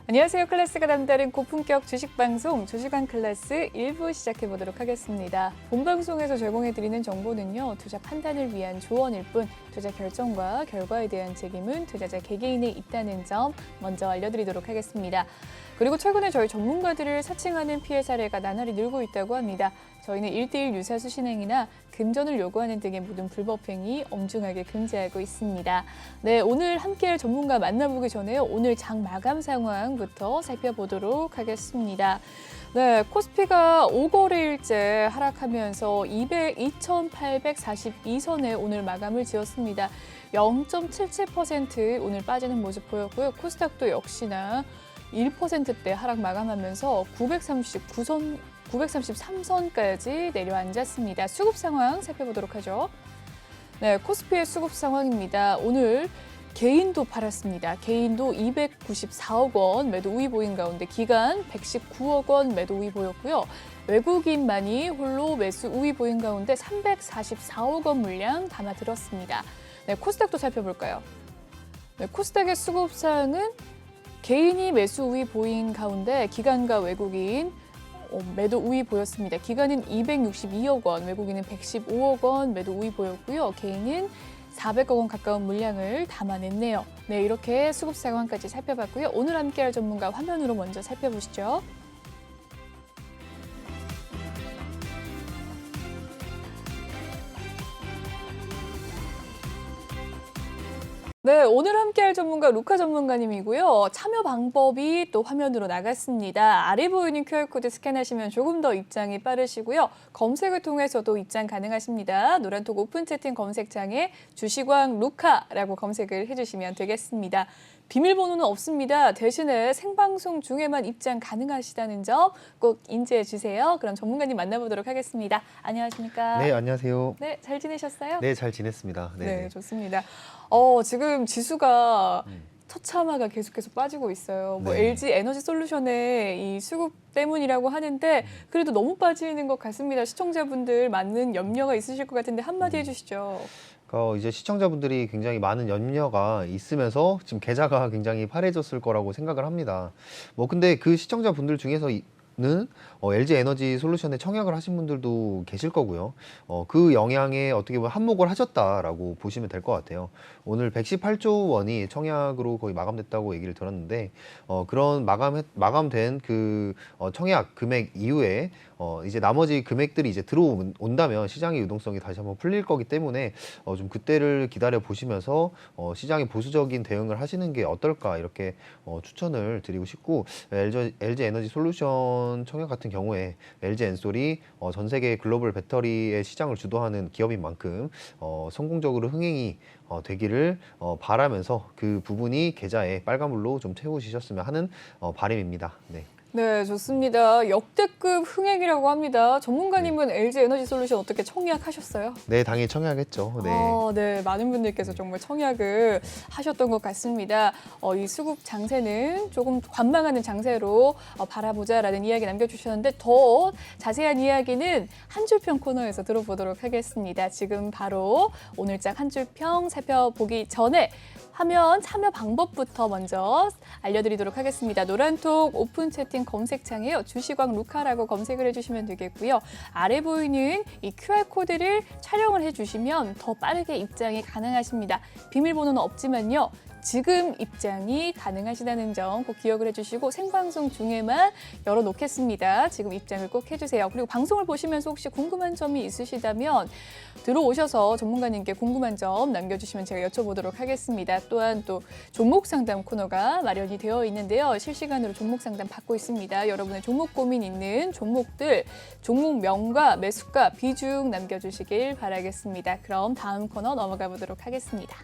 안녕하세요. 클래스가 남다른 고품격 주식방송 주식왕 클래스 1부 시작해보도록 하겠습니다. 본방송에서 제공해드리는 정보는요. 투자 판단을 위한 조언일 뿐 투자 결정과 결과에 대한 책임은 투자자 개개인에 있다는 점 먼저 알려드리도록 하겠습니다. 그리고 최근에 저희 전문가들을 사칭하는 피해 사례가 나날이 늘고 있다고 합니다. 저희는 1:1 유사수 신행이나 금전을 요구하는 등의 모든 불법 행위 엄중하게 금지하고 있습니다. 네, 오늘 함께할 전문가 만나보기 전에요. 오늘 장 마감 상황부터 살펴보도록 하겠습니다. 네, 코스피가 5거래일째 하락하면서 2,842선에 오늘 마감을 지었습니다. 0.77% 오늘 빠지는 모습 보였고요. 코스닥도 역시나 1%대 하락 마감하면서 933선까지 내려앉았습니다. 수급 상황 살펴보도록 하죠. 네, 코스피의 수급 상황입니다. 오늘 개인도 팔았습니다. 개인도 294억 원 매도 우위 보인 가운데 기관 119억 원 매도 우위 보였고요. 외국인만이 홀로 매수 우위 보인 가운데 344억 원 물량 담아들었습니다. 네, 코스닥도 살펴볼까요? 네, 코스닥의 수급 상황은 개인이 매수 우위 보인 가운데 기관과 외국인 매도 우위 보였습니다. 기관은 262억 원, 외국인은 115억 원 매도 우위 보였고요. 개인은 400억 원 가까운 물량을 담아냈네요. 네, 이렇게 수급 상황까지 살펴봤고요. 오늘 함께할 전문가 화면으로 먼저 살펴보시죠. 네, 오늘 함께할 전문가 루카 전문가님이고요. 참여 방법이 또 화면으로 나갔습니다. 아래 보이는 QR코드 스캔하시면 조금 더 입장이 빠르시고요. 검색을 통해서도 입장 가능하십니다. 노란톡 오픈 채팅 검색창에 주식왕 루카라고 검색을 해주시면 되겠습니다. 비밀번호는 없습니다. 대신에 생방송 중에만 입장 가능하시다는 점 꼭 인지해 주세요. 그럼 전문가님 만나보도록 하겠습니다. 안녕하십니까? 네, 안녕하세요. 네, 잘 지내셨어요? 네, 잘 지냈습니다. 네, 좋습니다. 지금 지수가 처참하가 계속해서 빠지고 있어요. 뭐 네. LG 에너지 솔루션의 이 수급 때문이라고 하는데 그래도 너무 빠지는 것 같습니다. 시청자분들 많은 염려가 있으실 것 같은데 한마디 해주시죠. 이제 시청자분들이 굉장히 많은 염려가 있으면서 지금 계좌가 굉장히 파래졌을 거라고 생각을 합니다. 근데 그 시청자분들 중에서는 LG 에너지 솔루션에 청약을 하신 분들도 계실 거고요. 그 영향에 어떻게 보면 한몫을 하셨다라고 보시면 될 것 같아요. 오늘 118조 원이 청약으로 거의 마감됐다고 얘기를 들었는데, 그런 마감된 그 청약 금액 이후에 이제 나머지 금액들이 이제 들어온다면 시장의 유동성이 다시 한번 풀릴 거기 때문에 좀 그때를 기다려 보시면서 시장의 보수적인 대응을 하시는 게 어떨까 이렇게 추천을 드리고 싶고, LG 에너지 솔루션 청약 같은 경우에 LG 엔솔이 전 세계 글로벌 배터리의 시장을 주도하는 기업인 만큼 성공적으로 흥행이 되기를 바라면서 그 부분이 계좌에 빨간불로 좀 채우시셨으면 하는 바람입니다. 네. 네, 좋습니다. 역대급 흥행이라고 합니다. 전문가님은 LG 에너지 솔루션 어떻게 청약하셨어요? 네, 당연히 청약했죠. 네. 네, 많은 분들께서 정말 청약을 하셨던 것 같습니다. 이 수급 장세는 조금 관망하는 장세로 바라보자라는 이야기 남겨주셨는데 더 자세한 이야기는 한 줄평 코너에서 들어보도록 하겠습니다. 지금 바로 오늘장 한 줄평 살펴보기 전에 화면 참여 방법부터 먼저 알려드리도록 하겠습니다. 노란톡 오픈 채팅 검색창에요. 주식왕 루카라고 검색을 해주시면 되겠고요. 아래 보이는 이 QR코드를 촬영을 해주시면 더 빠르게 입장이 가능하십니다. 비밀번호는 없지만요. 지금 입장이 가능하시다는 점 꼭 기억을 해주시고 생방송 중에만 열어놓겠습니다. 지금 입장을 꼭 해주세요. 그리고 방송을 보시면서 혹시 궁금한 점이 있으시다면 들어오셔서 전문가님께 궁금한 점 남겨주시면 제가 여쭤보도록 하겠습니다. 또한 또 종목 상담 코너가 마련이 되어 있는데요. 실시간으로 종목 상담 받고 있습니다. 여러분의 종목 고민 있는 종목들, 종목명과 매수가, 비중 남겨주시길 바라겠습니다. 그럼 다음 코너 넘어가 보도록 하겠습니다.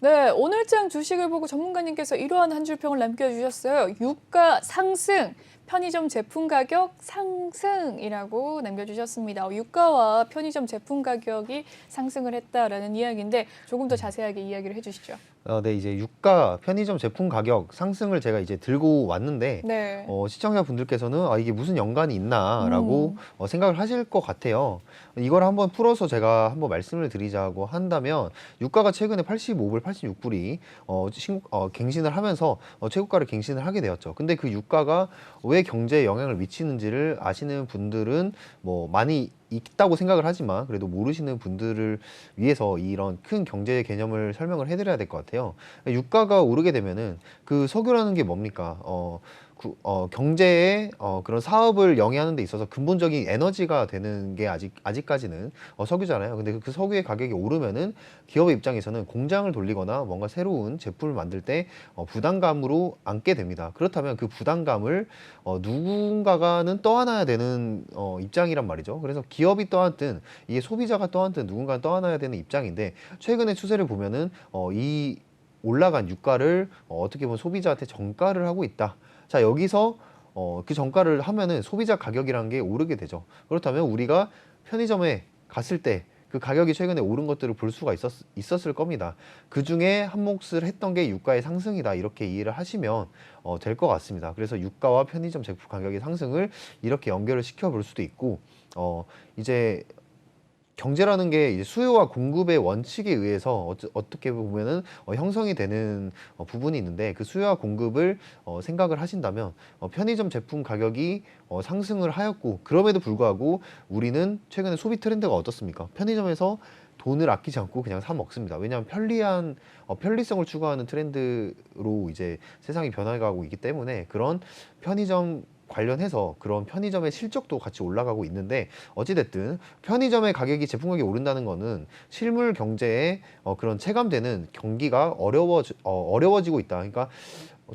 네, 오늘장 주식을 보고 전문가님께서 이러한 한 줄평을 남겨주셨어요. 유가 상승 편의점 제품 가격 상승이라고 남겨주셨습니다. 유가와 편의점 제품 가격이 상승을 했다라는 이야기인데 조금 더 자세하게 이야기를 해주시죠. 네, 이제 유가, 편의점 제품 가격 상승을 제가 이제 들고 왔는데 네. 시청자분들께서는 이게 무슨 연관이 있나라고 생각을 하실 것 같아요. 이걸 한번 풀어서 제가 한번 말씀을 드리자고 한다면 유가가 최근에 85불, 86불이 갱신을 하면서 최고가를 갱신을 하게 되었죠. 근데 그 유가가 왜 경제에 영향을 미치는지를 아시는 분들은 뭐 많이 있다고 생각을 하지만 그래도 모르시는 분들을 위해서 이런 큰 경제 개념을 설명을 해드려야 될 것 같아요. 유가가 오르게 되면은 그 석유라는 게 뭡니까? 경제에 그런 사업을 영위하는 데 있어서 근본적인 에너지가 되는 게 아직까지는 석유잖아요. 근데 그 석유의 가격이 오르면은 기업의 입장에서는 공장을 돌리거나 뭔가 새로운 제품을 만들 때 부담감으로 안게 됩니다. 그렇다면 그 부담감을 누군가가는 떠안아야 되는 입장이란 말이죠. 그래서 기업이 떠안든 이게 소비자가 떠안든 누군가는 떠안아야 되는 입장인데 최근의 추세를 보면은 이 올라간 유가를 어떻게 보면 소비자한테 전가를 하고 있다. 자, 여기서 그 전가를 하면은 소비자 가격이라는 게 오르게 되죠. 그렇다면 우리가 편의점에 갔을 때 그 가격이 최근에 오른 것들을 볼 수가 있었을 겁니다. 그 중에 한 몫을 했던 게 유가의 상승이다. 이렇게 이해를 하시면 될 것 같습니다. 그래서 유가와 편의점 제품 가격의 상승을 이렇게 연결을 시켜 볼 수도 있고, 이제 경제라는 게 이제 수요와 공급의 원칙에 의해서 어떻게 보면은 형성이 되는 부분이 있는데 그 수요와 공급을 생각을 하신다면 편의점 제품 가격이 상승을 하였고 그럼에도 불구하고 우리는 최근에 소비 트렌드가 어떻습니까? 편의점에서 돈을 아끼지 않고 그냥 사 먹습니다. 왜냐하면 편리성을 추구하는 트렌드로 이제 세상이 변해가고 있기 때문에 그런 편의점 관련해서 그런 편의점의 실적도 같이 올라가고 있는데 어찌됐든 편의점의 가격이 제품 가격이 오른다는 거는 실물 경제에 그런 체감되는 경기가 어려워지고 있다. 그러니까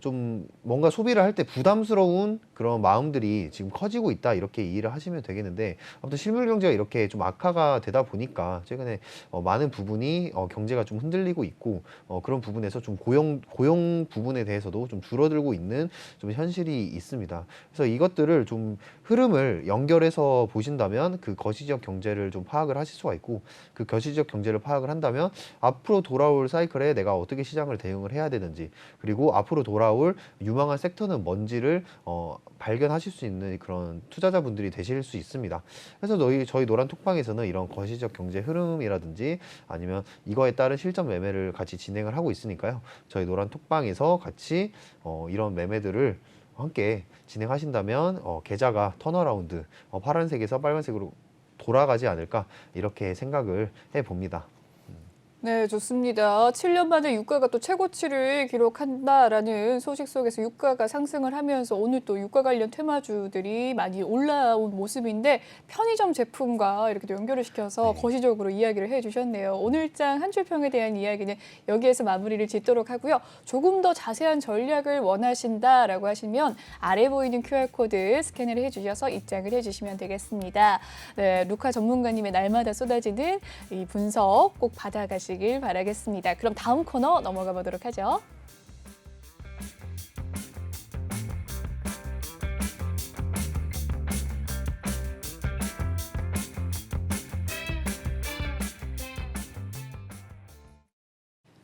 좀 뭔가 소비를 할 때 부담스러운 그런 마음들이 지금 커지고 있다 이렇게 이해를 하시면 되겠는데 아무튼 실물 경제가 이렇게 좀 악화가 되다 보니까 최근에 많은 부분이 경제가 좀 흔들리고 있고 그런 부분에서 좀 고용 부분에 대해서도 좀 줄어들고 있는 좀 현실이 있습니다. 그래서 이것들을 좀 흐름을 연결해서 보신다면 그 거시적 경제를 좀 파악을 하실 수가 있고 그 거시적 경제를 파악을 한다면 앞으로 돌아올 사이클에 내가 어떻게 시장을 대응을 해야 되는지 그리고 앞으로 돌아올 유망한 섹터는 뭔지를 발견하실 수 있는 그런 투자자분들이 되실 수 있습니다. 그래서 저희 노란 톡방에서는 이런 거시적 경제 흐름이라든지 아니면 이거에 따른 실전 매매를 같이 진행을 하고 있으니까요. 저희 노란 톡방에서 같이 이런 매매들을 함께 진행하신다면 계좌가 턴어라운드 파란색에서 빨간색으로 돌아가지 않을까 이렇게 생각을 해봅니다. 네, 좋습니다. 7년 만에 유가가 또 최고치를 기록한다라는 소식 속에서 유가가 상승을 하면서 오늘 또 유가 관련 테마주들이 많이 올라온 모습인데 편의점 제품과 이렇게 또 연결을 시켜서 네. 거시적으로 이야기를 해주셨네요. 오늘장 한 줄평에 대한 이야기는 여기에서 마무리를 짓도록 하고요. 조금 더 자세한 전략을 원하신다라고 하시면 아래 보이는 QR코드 스캔을 해주셔서 입장을 해주시면 되겠습니다. 네, 루카 전문가님의 날마다 쏟아지는 이 분석 꼭 받아가시길 바라겠습니다. 그럼 다음 코너 넘어가 보도록 하죠.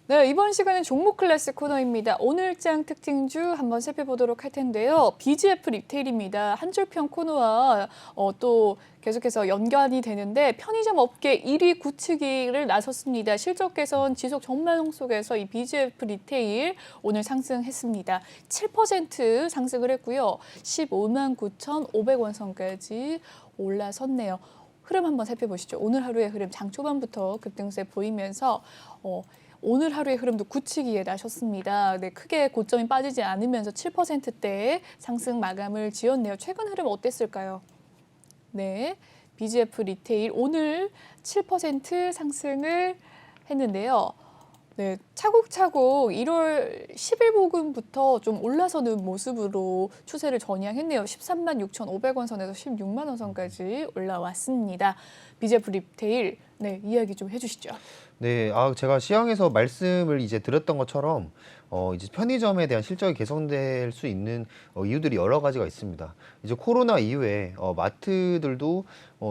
네, 이번 시간은 종목 클래스 코너입니다. 오늘장 특징주 한번 살펴보도록 할 텐데요. BGF 리테일입니다. 한 줄평 코너와 또 계속해서 연관이 되는데 편의점 업계 1위 굳히기를 나섰습니다. 실적 개선 지속 전망 속에서 이 BGF 리테일 오늘 상승했습니다. 7% 상승을 했고요. 15만 9,500원 선까지 올라섰네요. 흐름 한번 살펴보시죠. 오늘 하루의 흐름 장 초반부터 급등세 보이면서 오늘 하루의 흐름도 굳히기에 나섰습니다. 네, 크게 고점이 빠지지 않으면서 7%대의 상승 마감을 지었네요. 최근 흐름 어땠을까요? 네, BGF 리테일 오늘 7% 상승을 했는데요. 네, 차곡차곡 1월 10일 부근부터 좀 올라서는 모습으로 추세를 전향했네요. 13만 6,500원 선에서 16만 원 선까지 올라왔습니다. BGF 리테일, 네, 이야기 좀 해주시죠. 네, 제가 시황에서 말씀을 이제 드렸던 것처럼 이제 편의점에 대한 실적이 개선될 수 있는 이유들이 여러 가지가 있습니다. 이제 코로나 이후에 마트들도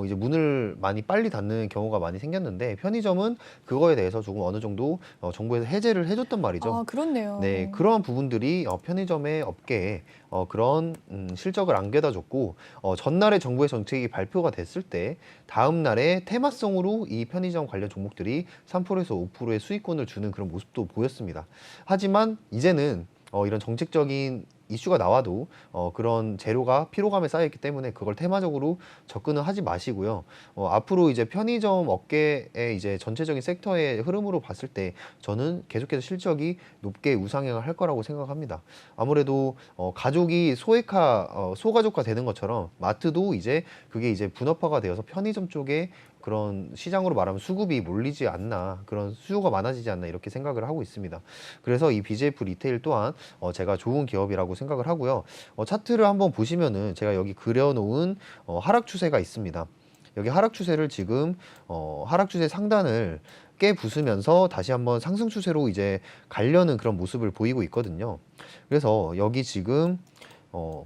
이제 문을 많이 빨리 닫는 경우가 많이 생겼는데 편의점은 그거에 대해서 조금 어느 정도 정부에서 해제를 해줬단 말이죠. 아, 그렇네요. 네, 그러한 부분들이 편의점의 업계에 그런 실적을 안겨다 줬고 전날에 정부의 정책이 발표가 됐을 때 다음 날에 테마성으로 이 편의점 관련 종목들이 3%에서 5%의 수익권을 주는 그런 모습도 보였습니다. 하지만 이제는 이런 정책적인 이슈가 나와도 그런 재료가 피로감에 쌓여있기 때문에 그걸 테마적으로 접근을 하지 마시고요. 앞으로 이제 편의점 업계의 이제 전체적인 섹터의 흐름으로 봤을 때 저는 계속해서 실적이 높게 우상향을 할 거라고 생각합니다. 아무래도 가족이 소가족화 되는 것처럼 마트도 이제 그게 이제 분업화가 되어서 편의점 쪽에 그런 시장으로 말하면 수급이 몰리지 않나, 그런 수요가 많아지지 않나 이렇게 생각을 하고 있습니다. 그래서 이 BJF 리테일 또한 제가 좋은 기업이라고 생각을 하고요. 차트를 한번 보시면은 제가 여기 그려놓은 하락 추세가 있습니다. 여기 하락 추세를 지금 하락 추세 상단을 깨 부수면서 다시 한번 상승 추세로 이제 가려는 그런 모습을 보이고 있거든요. 그래서 여기 지금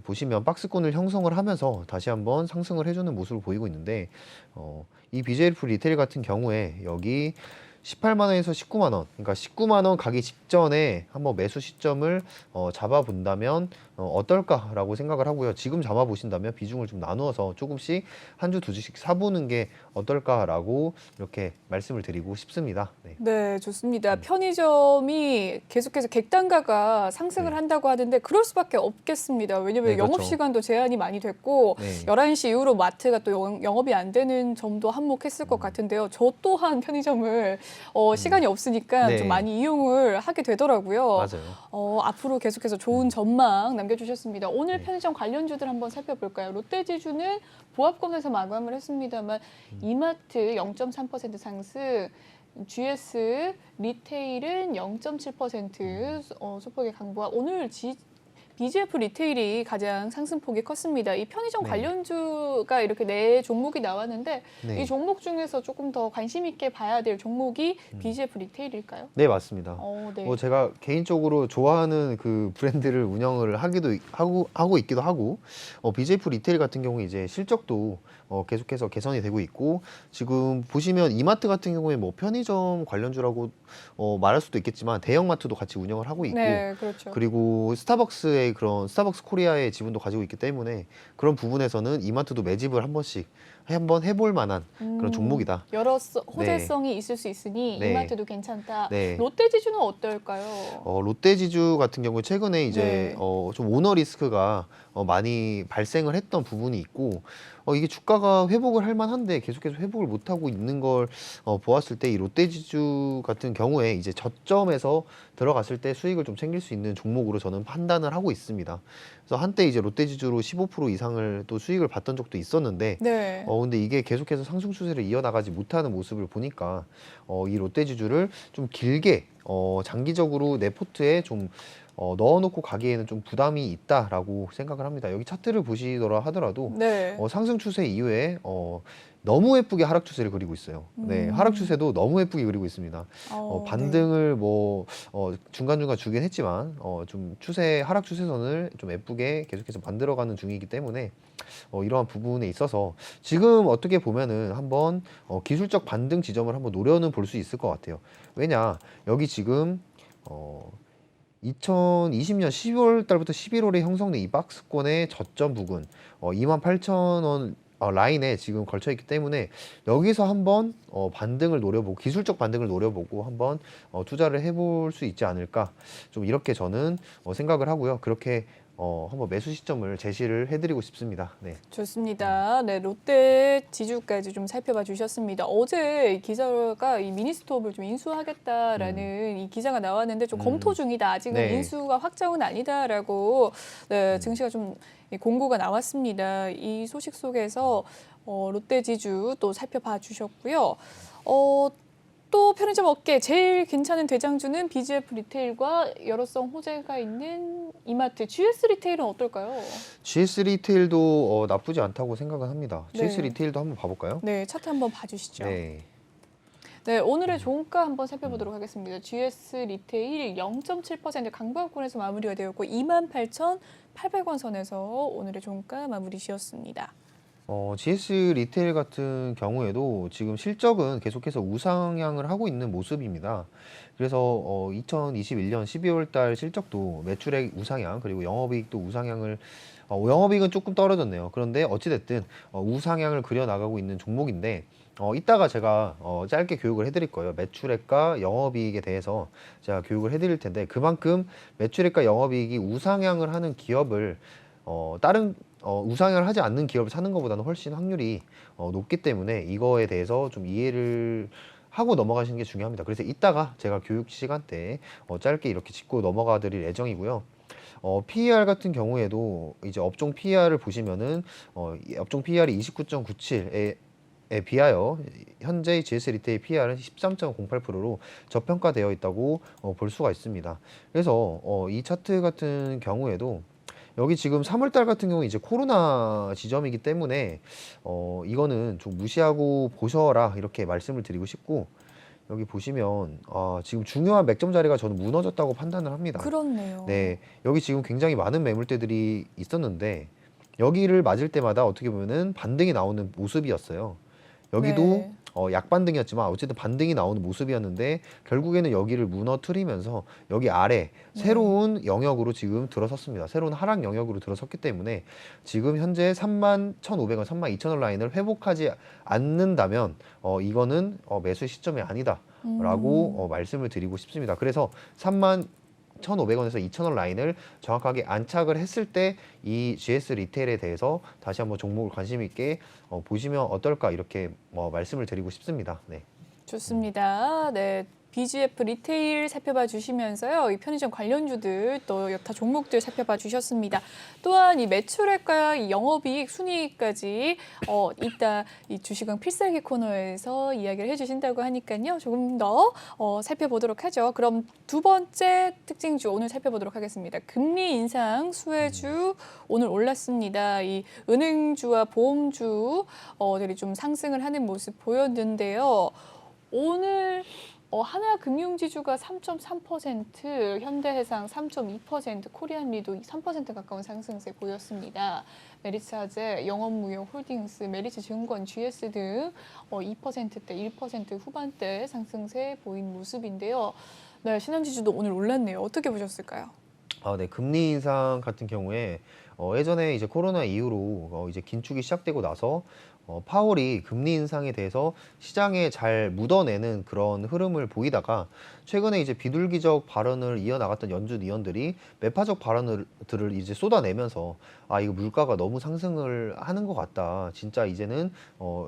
보시면 박스권을 형성을 하면서 다시 한번 상승을 해주는 모습을 보이고 있는데 이 BJF 리테일 같은 경우에 여기 18만 원에서 19만 원, 그러니까 19만 원 가기 직전에 한번 매수 시점을 잡아본다면 어떨까라고 생각을 하고요. 지금 잡아보신다면 비중을 좀 나누어서 조금씩 한 주, 두 주씩 사보는 게 어떨까라고 이렇게 말씀을 드리고 싶습니다. 네. 네, 좋습니다. 편의점이 계속해서 객단가가 상승을 네. 한다고 하는데 그럴 수밖에 없겠습니다. 왜냐하면 네, 그렇죠. 영업시간도 제한이 많이 됐고 네. 11시 이후로 마트가 또 영업이 안 되는 점도 한몫했을 것 같은데요. 저 또한 편의점을 시간이 없으니까 네. 좀 많이 이용을 하게 되더라고요. 맞아요. 앞으로 계속해서 좋은 전망 남겨주셨습니다. 오늘 네. 편의점 관련주들 한번 살펴볼까요? 롯데지주는 보합권에서 마감을 했습니다.만 이마트 0.3% 상승, GS 리테일은 0.7% 소폭의 강보와 오늘 BGF 리테일이 가장 상승폭이 컸습니다. 이 편의점 네. 관련주가 이렇게 네 종목이 나왔는데 네. 이 종목 중에서 조금 더 관심 있게 봐야 될 종목이 BGF 리테일일까요? 네, 맞습니다. 네. 제가 개인적으로 좋아하는 그 브랜드를 운영을 하고 있기도 하고, BJF 리테일 같은 경우에 이제 실적도 계속해서 개선이 되고 있고, 지금 보시면 이마트 같은 경우에 뭐 편의점 관련주라고 말할 수도 있겠지만 대형마트도 같이 운영을 하고 있고, 네, 그렇죠. 그리고 스타벅스의 그런 스타벅스 코리아의 지분도 가지고 있기 때문에 그런 부분에서는 이마트도 매집을 한 번씩 한번 해볼 만한 그런 종목이다. 여러 호재성이 있을 수 있으니 네. 이마트도 괜찮다. 네. 롯데지주는 어떨까요? 롯데지주 같은 경우에 최근에 이제 네. 좀 오너 리스크가 많이 발생을 했던 부분이 있고 이게 주가가 회복을 할 만한데 계속해서 회복을 못 하고 있는 걸 보았을 때 이 롯데지주 같은 경우에 이제 저점에서 들어갔을 때 수익을 좀 챙길 수 있는 종목으로 저는 판단을 하고 있습니다. 그래서 한때 이제 롯데지주로 15% 이상을 또 수익을 봤던 적도 있었는데 네. 근데 이게 계속해서 상승 추세를 이어나가지 못하는 모습을 보니까 이 롯데지주를 좀 길게 장기적으로 내 포트에 좀 넣어놓고 가기에는 좀 부담이 있다라고 생각을 합니다. 여기 차트를 보시더라 하더라도 네. 상승 추세 이후에 너무 예쁘게 하락 추세를 그리고 있어요. 네, 하락 추세도 너무 예쁘게 그리고 있습니다. 네. 반등을 뭐 중간중간 주긴 했지만 좀 하락 추세선을 좀 예쁘게 계속해서 만들어가는 중이기 때문에 이러한 부분에 있어서 지금 어떻게 보면은 한번 기술적 반등 지점을 한번 노려는 볼 수 있을 것 같아요. 왜냐 여기 지금 2020년 12월 달부터 11월에 형성된 이 박스권의 저점 부근 28,000원 라인에 지금 걸쳐 있기 때문에 여기서 한번 반등을 노려보고 기술적 반등을 노려보고 한번 투자를 해볼 수 있지 않을까 좀 이렇게 저는 생각을 하고요. 그렇게 한번 매수 시점을 제시를 해드리고 싶습니다. 네. 좋습니다. 네, 롯데 지주까지 좀 살펴봐 주셨습니다. 어제 이 기자가 이 미니스톱을 좀 인수하겠다라는 이 기사가 나왔는데 좀 검토 중이다. 아직은 네. 인수가 확정은 아니다라고 네, 증시가 좀 공고가 나왔습니다. 이 소식 속에서 롯데 지주 또 살펴봐 주셨고요. 또 편의점 업계 제일 괜찮은 대장주는 BGF 리테일과 여러성 호재가 있는 이마트, GS 리테일은 어떨까요? GS 리테일도 나쁘지 않다고 생각을 합니다. 네. GS 리테일도 한번 봐볼까요? 네, 차트 한번 봐주시죠. 네. 네, 오늘의 종가 한번 살펴보도록 하겠습니다. GS 리테일 0.7% 강보합권에서 마무리가 되었고 28,800원 선에서 오늘의 종가 마무리 지었습니다. GS 리테일 같은 경우에도 지금 실적은 계속해서 우상향을 하고 있는 모습입니다. 그래서 2021년 12월 달 실적도 매출액 우상향 그리고 영업이익도 우상향을 영업이익은 조금 떨어졌네요. 그런데 어찌됐든 우상향을 그려나가고 있는 종목인데 이따가 제가 짧게 교육을 해드릴 거예요. 매출액과 영업이익에 대해서 제가 교육을 해드릴 텐데 그만큼 매출액과 영업이익이 우상향을 하는 기업을 다른 우상향을 하지 않는 기업을 사는 것보다는 훨씬 확률이 높기 때문에 이거에 대해서 좀 이해를 하고 넘어가시는 게 중요합니다. 그래서 이따가 제가 교육 시간 때 짧게 이렇게 짚고 넘어가 드릴 예정이고요. PER 같은 경우에도 이제 업종 PER을 보시면은 이 업종 PER이 29.97에 비하여 현재 GS 리테일 PER은 13.08%로 저평가되어 있다고 볼 수가 있습니다. 그래서 이 차트 같은 경우에도 여기 지금 3월달 같은 경우 이제 코로나 지점이기 때문에 이거는 좀 무시하고 보셔라 이렇게 말씀을 드리고 싶고 여기 보시면 지금 중요한 맥점 자리가 저는 무너졌다고 판단을 합니다. 그렇네요. 네, 여기 지금 굉장히 많은 매물대들이 있었는데 여기를 맞을 때마다 어떻게 보면은 반등이 나오는 모습이었어요. 여기도 네. 약반등이었지만 어쨌든 반등이 나오는 모습이었는데 결국에는 여기를 무너뜨리면서 여기 아래 새로운 영역으로 지금 들어섰습니다. 새로운 하락 영역으로 들어섰기 때문에 지금 현재 31,500원, 32,000원 라인을 회복하지 않는다면 이거는 매수 시점이 아니다라고 말씀을 드리고 싶습니다. 그래서 1,500원에서 2,000원 라인을 정확하게 안착을 했을 때 이 GS 리테일에 대해서 다시 한번 종목을 관심 있게 보시면 어떨까 이렇게 말씀을 드리고 싶습니다. 네. 좋습니다. 네. BGF 리테일 살펴봐 주시면서요. 이 편의점 관련주들 또 여타 종목들 살펴봐 주셨습니다. 또한 이 매출액과 이 영업이익, 순이익까지 이따 이 주식왕 필살기 코너에서 이야기를 해주신다고 하니까요. 조금 더 살펴보도록 하죠. 그럼 두 번째 특징주 오늘 살펴보도록 하겠습니다. 금리 인상 수혜주 오늘 올랐습니다. 이 은행주와 보험주들이 좀 상승을 하는 모습 보였는데요. 오늘 하나금융지주가 3.3%, 현대해상 3.2%, 코리안리도 3% 가까운 상승세 보였습니다. 메리츠화재, 영업무역홀딩스, 메리츠증권, GS 등 2%대, 1% 후반대 상승세 보인 모습인데요. 네, 신한지주도 오늘 올랐네요. 어떻게 보셨을까요? 네, 금리 인상 같은 경우에 예전에 이제 코로나 이후로 이제 긴축이 시작되고 나서 파월이 금리 인상에 대해서 시장에 잘 묻어내는 그런 흐름을 보이다가 최근에 이제 비둘기적 발언을 이어나갔던 연준 위원들이 매파적 발언들을 이제 쏟아내면서 이거 물가가 너무 상승을 하는 것 같다. 진짜 이제는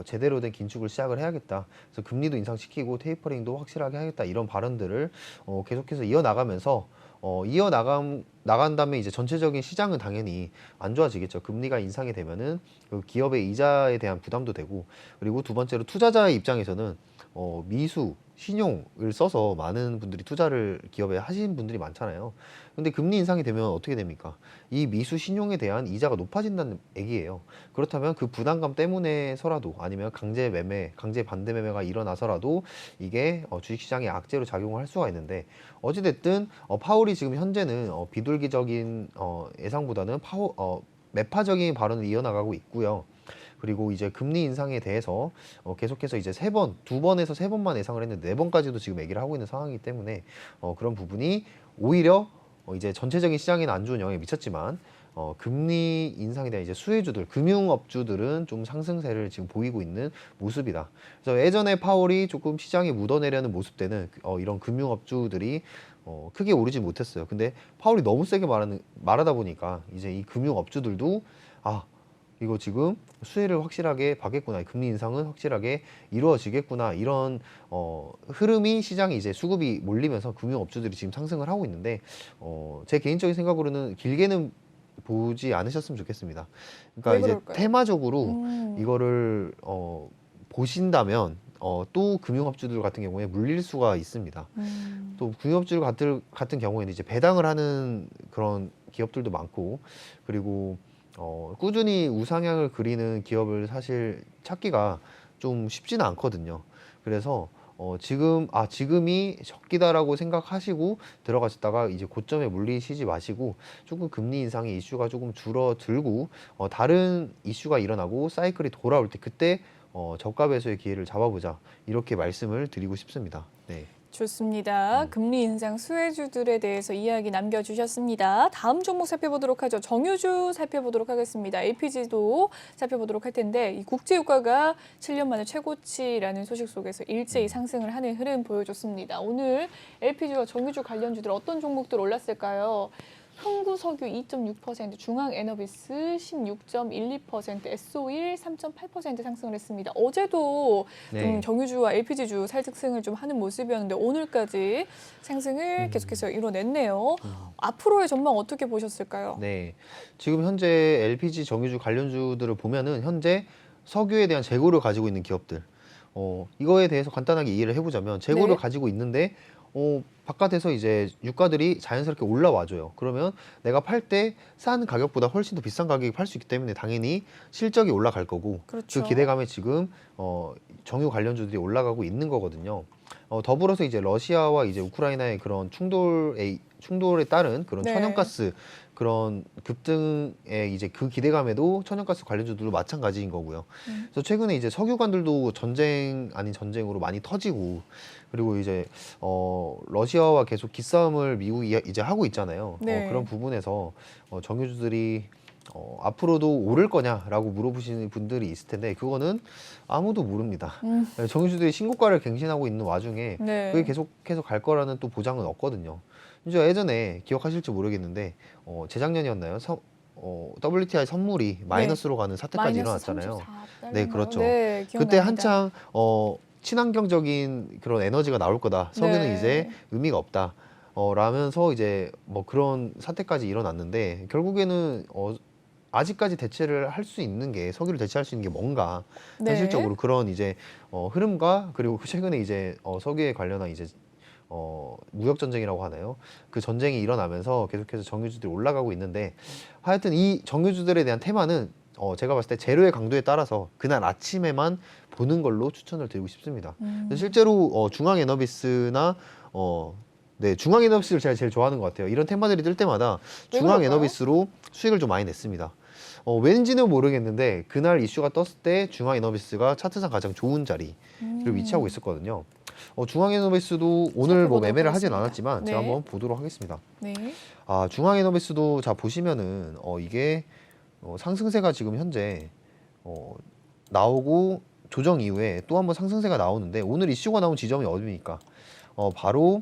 제대로 된 긴축을 시작을 해야겠다. 그래서 금리도 인상시키고 테이퍼링도 확실하게 하겠다. 이런 발언들을 계속해서 이어나가면서 나간 다음에 이제 전체적인 시장은 당연히 안 좋아지겠죠. 금리가 인상이 되면은 그 기업의 이자에 대한 부담도 되고 그리고 두 번째로 투자자의 입장에서는 미수, 신용을 써서 많은 분들이 투자를 기업에 하시는 분들이 많잖아요. 근데 금리 인상이 되면 어떻게 됩니까? 이 미수 신용에 대한 이자가 높아진다는 얘기예요. 그렇다면 그 부담감 때문에서라도 아니면 강제 매매, 강제 반대 매매가 일어나서라도 이게 주식시장에 악재로 작용을 할 수가 있는데 어찌됐든 파월이 지금 현재는 비둘기적인 예상보다는 매파적인 발언을 이어나가고 있고요. 그리고 이제 금리 인상에 대해서 계속해서 이제 두 번에서 세 번만 예상을 했는데 네 번까지도 지금 얘기를 하고 있는 상황이기 때문에 그런 부분이 오히려 이제 전체적인 시장에는 안 좋은 영향이 미쳤지만 금리 인상에 대한 이제 수혜주들, 금융업주들은 좀 상승세를 지금 보이고 있는 모습이다. 그래서 예전에 파월이 조금 시장에 묻어내려는 모습 때는 이런 금융업주들이 크게 오르지 못했어요. 근데 파월이 너무 세게 말하다 보니까 이제 이 금융업주들도 이거 지금 수혜를 확실하게 받겠구나. 금리 인상은 확실하게 이루어지겠구나. 이런 흐름이 시장에 이제 수급이 몰리면서 금융업주들이 지금 상승을 하고 있는데 제 개인적인 생각으로는 길게는 보지 않으셨으면 좋겠습니다. 그러니까 왜 이제 그럴까요? 테마적으로 이거를 보신다면 또 금융업주들 같은 경우에 물릴 수가 있습니다. 또 금융업주들 같은 경우에는 이제 배당을 하는 그런 기업들도 많고 그리고 꾸준히 우상향을 그리는 기업을 사실 찾기가 좀 쉽지는 않거든요. 그래서 지금이 적기다라고 생각하시고 들어가셨다가 이제 고점에 물리시지 마시고 조금 금리 인상의 이슈가 조금 줄어들고 다른 이슈가 일어나고 사이클이 돌아올 때 그때 저가 배수의 기회를 잡아보자 이렇게 말씀을 드리고 싶습니다. 네. 좋습니다. 금리 인상 수혜주들에 대해서 이야기 남겨주셨습니다. 다음 종목 살펴보도록 하죠. 정유주 살펴보도록 하겠습니다. LPG도 살펴보도록 할 텐데 이 국제유가가 7년 만에 최고치라는 소식 속에서 일제히 상승을 하는 흐름 보여줬습니다. 오늘 LPG와 정유주 관련주들 어떤 종목들 올랐을까요? 흥구석유 2.6%, 중앙에너비스 16.12%, S-오일 3.8% 상승을 했습니다. 어제도 네. 좀 정유주와 LPG주 살직승을 좀 하는 모습이었는데 오늘까지 상승을 계속해서 이뤄냈네요. 앞으로의 전망 어떻게 보셨을까요? 네. 지금 현재 LPG 정유주 관련주들을 보면은 현재 석유에 대한 재고를 가지고 있는 기업들. 이거에 대해서 간단하게 이해를 해보자면 재고를 네. 가지고 있는데 바깥에서 이제 유가들이 자연스럽게 올라와줘요. 그러면 내가 팔 때 싼 가격보다 훨씬 더 비싼 가격에 팔 수 있기 때문에 당연히 실적이 올라갈 거고 그렇죠. 그 기대감에 지금 정유 관련주들이 올라가고 있는 거거든요. 더불어서 이제 러시아와 이제 우크라이나의 그런 충돌에 따른 그런 네. 천연가스 그런 급등의 이제 그 기대감에도 천연가스 관련주들도 마찬가지인 거고요. 그래서 최근에 이제 석유관들도 전쟁 아닌 전쟁으로 많이 터지고 그리고 이제 러시아와 계속 기싸움을 미국이 이제 하고 있잖아요. 네. 그런 부분에서 정유주들이 앞으로도 오를 거냐라고 물어보시는 분들이 있을 텐데 그거는 아무도 모릅니다. 정유주들이 신고가를 갱신하고 있는 와중에 네. 그게 계속해서 갈 거라는 또 보장은 없거든요. 이제 예전에 기억하실지 모르겠는데 재작년이었나요? WTI 선물이 마이너스로 가는 사태까지 마이너스 일어났잖아요. 34달러인가요? 네, 그렇죠. 네, 기억납니다. 그때 한창 친환경적인 그런 에너지가 나올 거다. 석유는 네. 이제 의미가 없다. 라면서 이제 뭐 그런 사태까지 일어났는데 결국에는 아직까지 대체를 할 수 있는 게 석유를 대체할 수 있는 게 뭔가 네. 현실적으로 그런 이제 흐름과 그리고 최근에 이제 석유에 관련한 이제 무역 전쟁이라고 하나요? 그 전쟁이 일어나면서 계속해서 정유주들이 올라가고 있는데 하여튼 이 정유주들에 대한 테마는 제가 봤을 때 재료의 강도에 따라서 그날 아침에만 보는 걸로 추천을 드리고 싶습니다. 실제로 중앙에너비스나 네, 중앙에너비스를 제가 제일 좋아하는 것 같아요. 이런 테마들이 뜰 때마다 왜 중앙에너비스로 수익을 좀 많이 냈습니다. 왠지는 모르겠는데 그날 이슈가 떴을 때 중앙에너비스가 차트상 가장 좋은 자리를 위치하고 있었거든요. 중앙에너비스도 오늘 뭐 살펴보도록 매매를 하진 하겠습니다. 않았지만 제가 네. 한번 보도록 하겠습니다. 네. 중앙에너비스도 자 보시면은 이게 상승세가 지금 현재 나오고 조정 이후에 또 한번 상승세가 나오는데 오늘 이슈가 나온 지점이 어디입니까? 바로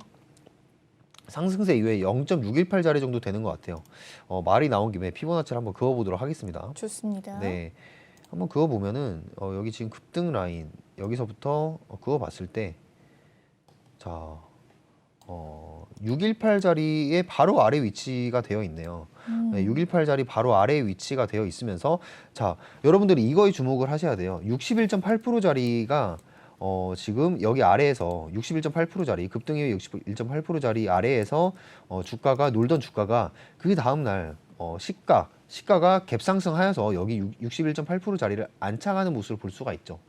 상승세 이후에 0.618자리 정도 되는 것 같아요. 말이 나온 김에 피보나치를 한번 그어보도록 하겠습니다. 좋습니다. 네, 한번 그어보면은 여기 지금 급등 라인 여기서부터 그어봤을 때 자, 618자리의 바로 아래 위치가 되어 있네요. 네, 618자리 바로 아래 위치가 되어 있으면서 자, 여러분들이 이거에 주목을 하셔야 돼요. 61.8%자리가 지금 여기 아래에서 61.8%자리 급등 이후에 61.8%자리 아래에서 주가가 놀던 주가가 그 다음 날 시가가 갭상승하여서 여기 61.8%자리를 안착하는 모습을 볼 수가 있죠.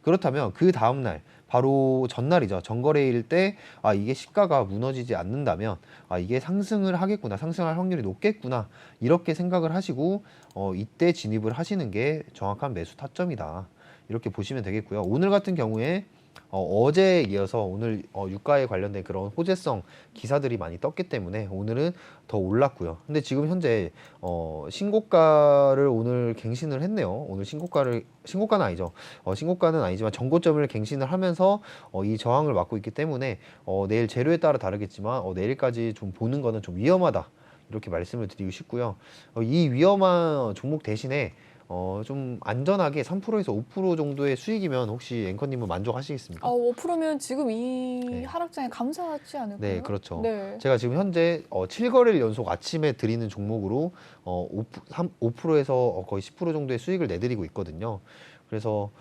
그렇다면 그 다음 날 바로 전날이죠. 전거래일 때 이게 시가가 무너지지 않는다면 이게 상승을 하겠구나. 상승할 확률이 높겠구나. 이렇게 생각을 하시고 이때 진입을 하시는 게 정확한 매수 타점이다. 이렇게 보시면 되겠고요. 오늘 같은 경우에 어제에 이어서 오늘 유가에 관련된 그런 호재성 기사들이 많이 떴기 때문에 오늘은 더 올랐고요. 근데 지금 현재 신고가를 오늘 갱신을 했네요. 오늘 신고가는 아니죠. 신고가는 아니지만 전고점을 갱신을 하면서 이 저항을 막고 있기 때문에 내일 재료에 따라 다르겠지만 내일까지 좀 보는 거는 좀 위험하다. 이렇게 말씀을 드리고 싶고요. 이 위험한 종목 대신에 좀 안전하게 3%에서 5% 정도의 수익이면 혹시 앵커님은 만족하시겠습니까? 5%면 지금 이 네. 하락장에 감사하지 않을까요? 네, 그렇죠. 네. 제가 지금 현재 7거래일 연속 아침에 드리는 종목으로 5%에서 거의 10% 정도의 수익을 내드리고 있거든요. 그래서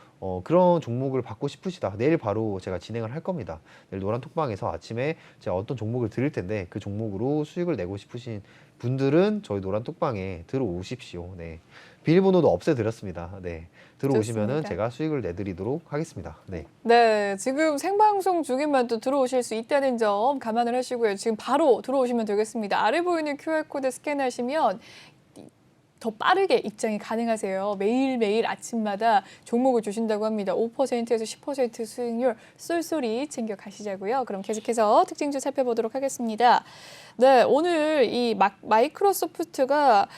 그런 종목을 받고 싶으시다. 내일 바로 제가 진행을 할 겁니다. 내일 노란 톡방에서 아침에 제가 어떤 종목을 드릴 텐데 그 종목으로 수익을 내고 싶으신 분들은 저희 노란 톡방에 들어오십시오. 네. 비밀번호도 없애드렸습니다. 네. 들어오시면은 좋습니다. 제가 수익을 내드리도록 하겠습니다. 네. 네, 지금 생방송 중에만 또 들어오실 수 있다는 점 감안을 하시고요. 지금 바로 들어오시면 되겠습니다. 아래 보이는 QR코드 스캔하시면 더 빠르게 입장이 가능하세요. 매일매일 아침마다 종목을 주신다고 합니다. 5%에서 10% 수익률 쏠쏠이 챙겨 가시자고요. 그럼 계속해서 특징주 살펴보도록 하겠습니다. 네, 오늘 이 마이크로소프트가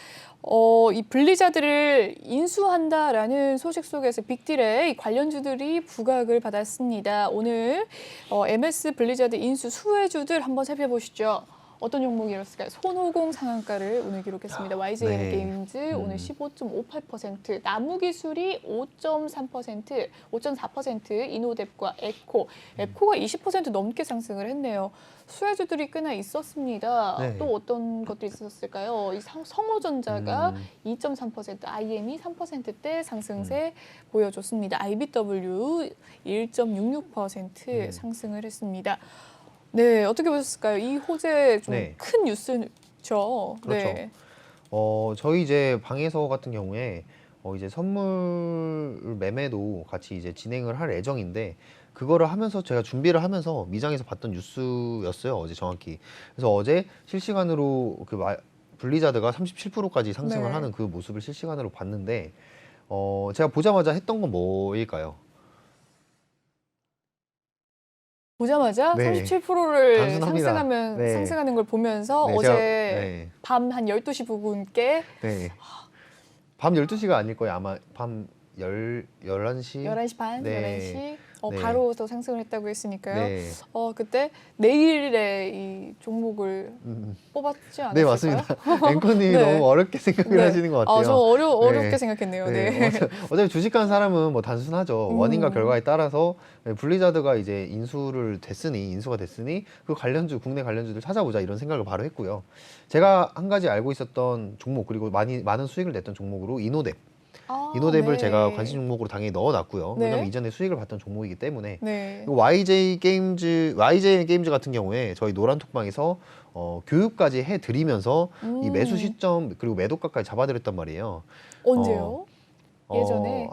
이 블리자드를 인수한다라는 소식 속에서 빅딜에 이 관련주들이 부각을 받았습니다. 오늘 MS 블리자드 인수 수혜주들 한번 살펴보시죠. 어떤 종목이었을까요? 손오공 상한가를 오늘 기록했습니다. YJ 네. 게임즈 오늘 15.58%, 나무기술이 5.3%, 5.4%, 이노뎁과 에코가 20% 넘게 상승을 했네요. 수혜주들이 꽤나 있었습니다. 네. 또 어떤 것들이 있었을까요? 이 성호전자가 음. 2.3%, IM이 3%대 상승세 보여줬습니다. IBW 1.66% 상승을 했습니다. 네, 어떻게 보셨을까요? 이 호재 좀 네. 큰 뉴스죠. 그렇죠. 네. 저희 이제 방에서 같은 경우에 이제 선물 매매도 같이 이제 진행을 할 예정인데 그거를 하면서 제가 준비를 하면서 미장에서 봤던 뉴스였어요. 어제 정확히. 그래서 어제 실시간으로 블리자드가 37%까지 상승을 네. 하는 그 모습을 실시간으로 봤는데 제가 보자마자 했던 건 뭐일까요? 보자마자 네. 37%를 단순합니다. 네. 상승하는 걸 보면서 네, 어제 네. 밤 한 12시 부근께 네. 밤 12시가 아닐 거예요. 아마 밤 11시? 11시 반, 네. 11시 네. 바로 또 상승을 했다고 했으니까요. 네. 그때 내일의 이 종목을 뽑았지 않았을까요? 네, 맞습니다. 앵커님이 네. 너무 어렵게 생각을 네. 하시는 것 같아요. 좀 어렵게 네. 생각했네요. 네. 네. 어차피 주식하는 사람은 뭐 단순하죠. 원인과 결과에 따라서 블리자드가 이제 인수가 됐으니 그 국내 관련주들 찾아보자 이런 생각을 바로 했고요. 제가 한 가지 알고 있었던 종목 그리고 많은 수익을 냈던 종목으로 이노뎁을 네. 제가 관심 종목으로 당연히 넣어놨고요. 네. 왜냐면 이전에 수익을 봤던 종목이기 때문에. 네. 그리고 YJ 게임즈 같은 경우에 저희 노란톡방에서 교육까지 해드리면서 이 매수 시점 그리고 매도가까지 잡아드렸단 말이에요. 언제요? 예전에?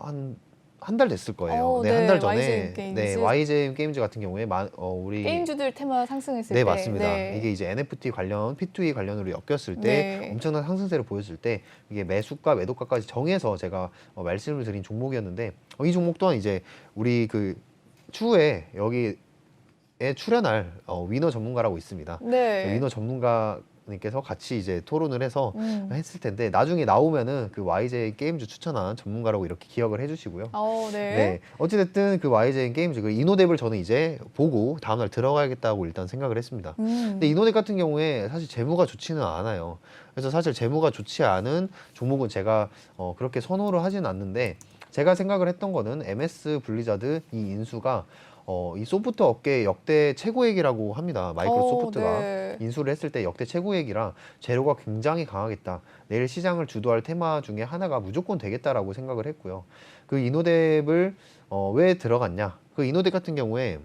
한 달 됐을 거예요. 네, 네, 한 달 전에 YJ 게임즈. 네, YJ 게임즈 같은 경우에 우리 게임주들 테마 상승했을 네, 때. 맞습니다. 네. 이게 이제 NFT 관련, P2E 관련으로 엮였을 때 네. 엄청난 상승세를 보였을 때 이게 매수가, 매도가까지 정해서 제가 말씀을 드린 종목이었는데 이 종목 또한 이제 우리 그 추후에 여기에 출연할 위너 전문가라고 있습니다. 네. 위너 전문가님께서 같이 이제 토론을 해서 했을 텐데 나중에 나오면은 그 YJ 게임즈 추천한 전문가라고 이렇게 기억을 해주시고요. 네. 네, 어찌됐든 그 YJ 게임즈 그 이노뎁을 저는 이제 보고 다음날 들어가야겠다고 일단 생각을 했습니다. 근데 이노뎁 같은 경우에 사실 재무가 좋지는 않아요. 그래서 사실 재무가 좋지 않은 종목은 제가 그렇게 선호를 하지는 않는데 제가 생각을 했던 거는 MS 블리자드 이 인수가 이 소프트 업계 역대 최고액이라고 합니다. 마이크로소프트가 네. 인수를 했을 때 역대 최고액이라 재료가 굉장히 강하겠다. 내일 시장을 주도할 테마 중에 하나가 무조건 되겠다라고 생각을 했고요. 그 이노뎁을 왜 들어갔냐? 그 이노뎁 같은 경우에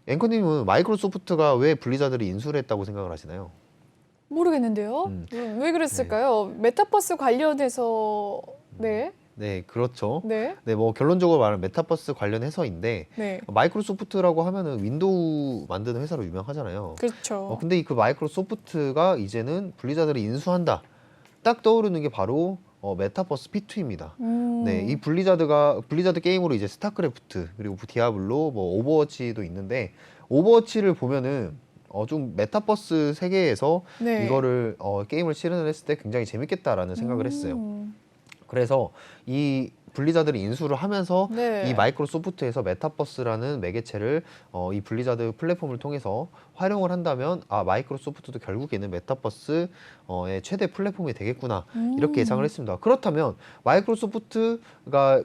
앵커님은 마이크로소프트가 왜 블리자드를 인수를 했다고 생각을 하시나요? 모르겠는데요. 왜 그랬을까요? 메타버스 관련해서 네. 네, 그렇죠. 네. 네, 뭐 결론적으로 말하면 메타버스 관련해서인데 네. 마이크로소프트라고 하면은 윈도우 만드는 회사로 유명하잖아요. 그렇죠. 근데 그 마이크로소프트가 이제는 블리자드를 인수한다. 딱 떠오르는 게 바로 메타버스 P2입니다. 네, 이 블리자드 게임으로 이제 스타크래프트 그리고 디아블로 뭐 오버워치도 있는데 오버워치를 보면은 좀 메타버스 세계에서 네. 이거를 게임을 실현을 했을 때 굉장히 재밌겠다라는 생각을 했어요. 그래서 이 블리자드를 인수를 하면서 네. 이 마이크로소프트에서 메타버스라는 매개체를 이 블리자드 플랫폼을 통해서 활용을 한다면 마이크로소프트도 결국에는 메타버스의 최대 플랫폼이 되겠구나 이렇게 예상을 했습니다. 그렇다면 마이크로소프트가